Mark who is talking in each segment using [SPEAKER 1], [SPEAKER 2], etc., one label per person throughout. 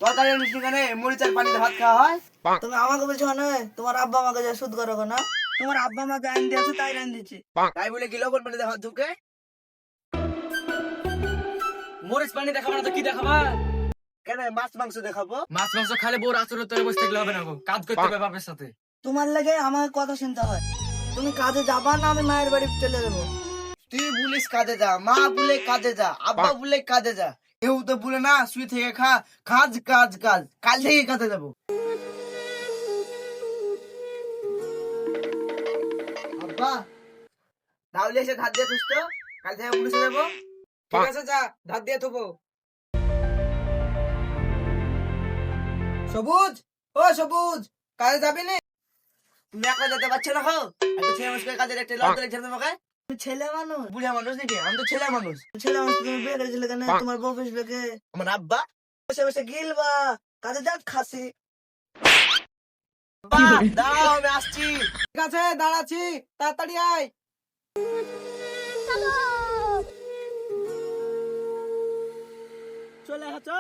[SPEAKER 1] তরকারি আনিস কেন? মরিচের পানিতে ভাত খাওয়া হয়?
[SPEAKER 2] তুমি আমাকে বলছো না, তোমার আব্বা আমাকে যা সুদ করো না। তোমার আব্বা আমাকে আইন দিয়েছো, তাই রান দিচ্ছি।
[SPEAKER 1] তাই বলে কি লবণ পানিতে ভাত ঢুকে?
[SPEAKER 3] মরিচ পানি দেখাবো না তো কি দেখাবা?
[SPEAKER 1] কেন মাছ মাংস দেখাবো?
[SPEAKER 3] মাছ মাংস খালে বউর আচরের তলে বসে থাকলে হবে না গো, কাজ করতে হবে বাপের সাথে।
[SPEAKER 2] তোমার লাগে আমাকে কথা শুনতে হয়। তুমি কাজে যাবা না, আমি মায়ের বাড়ি চলে যাবো।
[SPEAKER 1] তুই বলিস কাজে যা, মা বলে কাজে যা, আব্বা বলে কাজে যা, কেউ তো বলে না শুয়ে থেকে খা। কাজ কাজ কাজ, কাল থেকে কাজে যাবো। আব্বা তাহলে এসে ধার দিয়ে খুঁজতো, কাল থেকে পুলিশে যাবো।
[SPEAKER 3] ঠিক আছে যা, ধার দিয়ে থবো।
[SPEAKER 1] সবুজ, ও সবুজ, কাজে যাবি না? তুমি একলা যেতে পারছো না? খাও একটা ছেলে মানুষকে কাজে একটা লড়তে লাগছে তোমাকে।
[SPEAKER 2] তুমি ছেলে মানুষ,
[SPEAKER 1] বুড়া মানুষ নাকি? আমি তো ছেলে মানুষ।
[SPEAKER 2] ছেলে মানুষ, তুমি বিয়ে করেছিলে কেন? তোমার বউ ফেসবে কে?
[SPEAKER 1] আমার আব্বা।
[SPEAKER 2] বসে বসে গিলবা, কাজে যাক খাসি।
[SPEAKER 1] আব্বা দাঁড়াও, আমি আসছি।
[SPEAKER 3] ঠিক আছে দাঁড়াচ্ছি, তাড়াতাড়ি আয়।
[SPEAKER 2] চলে হাঁচো,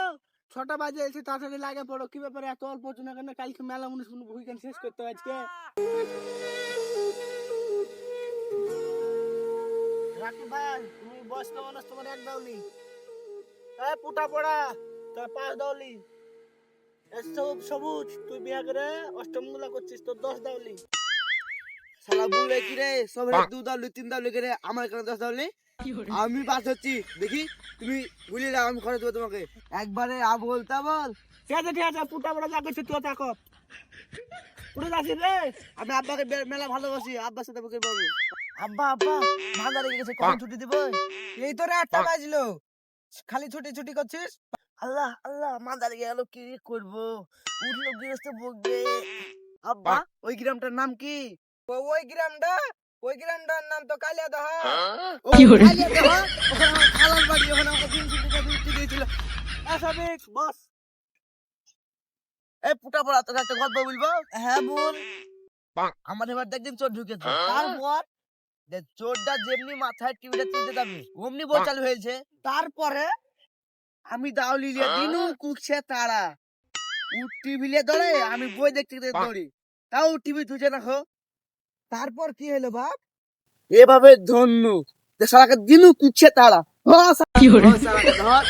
[SPEAKER 2] 6টা বাজে এসে তাড়াতাড়ি লাগে পড়ো। কি ব্যাপারে এত অল্প না কেন? কালকে মেলা মনে শুনবো, উইকেন্ড শেষ করতে হবে আজকে। রাকিব ভাই, তুমি বয়স্ক মানুষ, তোমার এক দাওলি। পুটা পড়া তোর 5 দাওলি। সবুজ, তুই বিয়ে করে অষ্টম গুলা করছিস, তোর 10 দাওলি।
[SPEAKER 1] শালা বুলে কি রে, সব 2 দাউলি 3 দাউলি করে, আমার এখানে 10 দাউলি। আমি পাস হচ্ছি, দেখি তুমি ভুলে যাও, আমি খরচ দেবো তোমাকে একবারে। বলতা বল।
[SPEAKER 2] ঠিক আছে ঠিক আছে, পুটা পড়া যা করছিস তুই তা কর। পুরো যাচ্ছিস রে?
[SPEAKER 1] আমি আব্বাকে মেলা ভালোবাসি, আব্বার সাথে বকে পাবো।
[SPEAKER 2] আব্বা আব্বা, ভান্ডারে গেছে, কখন ছুটি দিব?
[SPEAKER 3] এই তো রে 8টা বাজলো, খালি ছুটি ছুটি করছিস।
[SPEAKER 2] আল্লাহ আল্লাহ, মাদারে গেল, কি করবো? উঠলো গৃহস্থ বকবে।
[SPEAKER 1] আব্বা ওই গ্রামটার নাম কি?
[SPEAKER 3] ওই গ্রামটার নাম তো কালিয়াদহ।
[SPEAKER 1] কি হরে ওখানে আমার খালার বাড়ি, ওখানে আমাকে দিন ছুটি উঠতে দিয়েছিল।
[SPEAKER 2] সাবিক বস।
[SPEAKER 1] এই পুটা পড়া, তোকে একটা গল্প বলবো।
[SPEAKER 2] হ্যাঁ বল।
[SPEAKER 1] আমার এবার একদিন চোর ঢুকেছে।
[SPEAKER 2] তারপর?
[SPEAKER 1] যে চোরটা যেমনি মাথায় টিভিটা তুলতে যাবে অমনি বল চালু হয়েছে।
[SPEAKER 2] তারপরে?
[SPEAKER 1] আমি দাউলি লিয়ে দিনু কুকছে তারা, ও টিভি লিয়ে ধরে, আমি বই দেখতে দেখতে দৌড়ি, তাও টিভি তুলছে না। খো
[SPEAKER 2] তারপর কি হলো বাপ?
[SPEAKER 1] এভাবে ধন্য যে শালাকে দিনু কুকছে তারা। ও শালা, ও শালাকে ধর।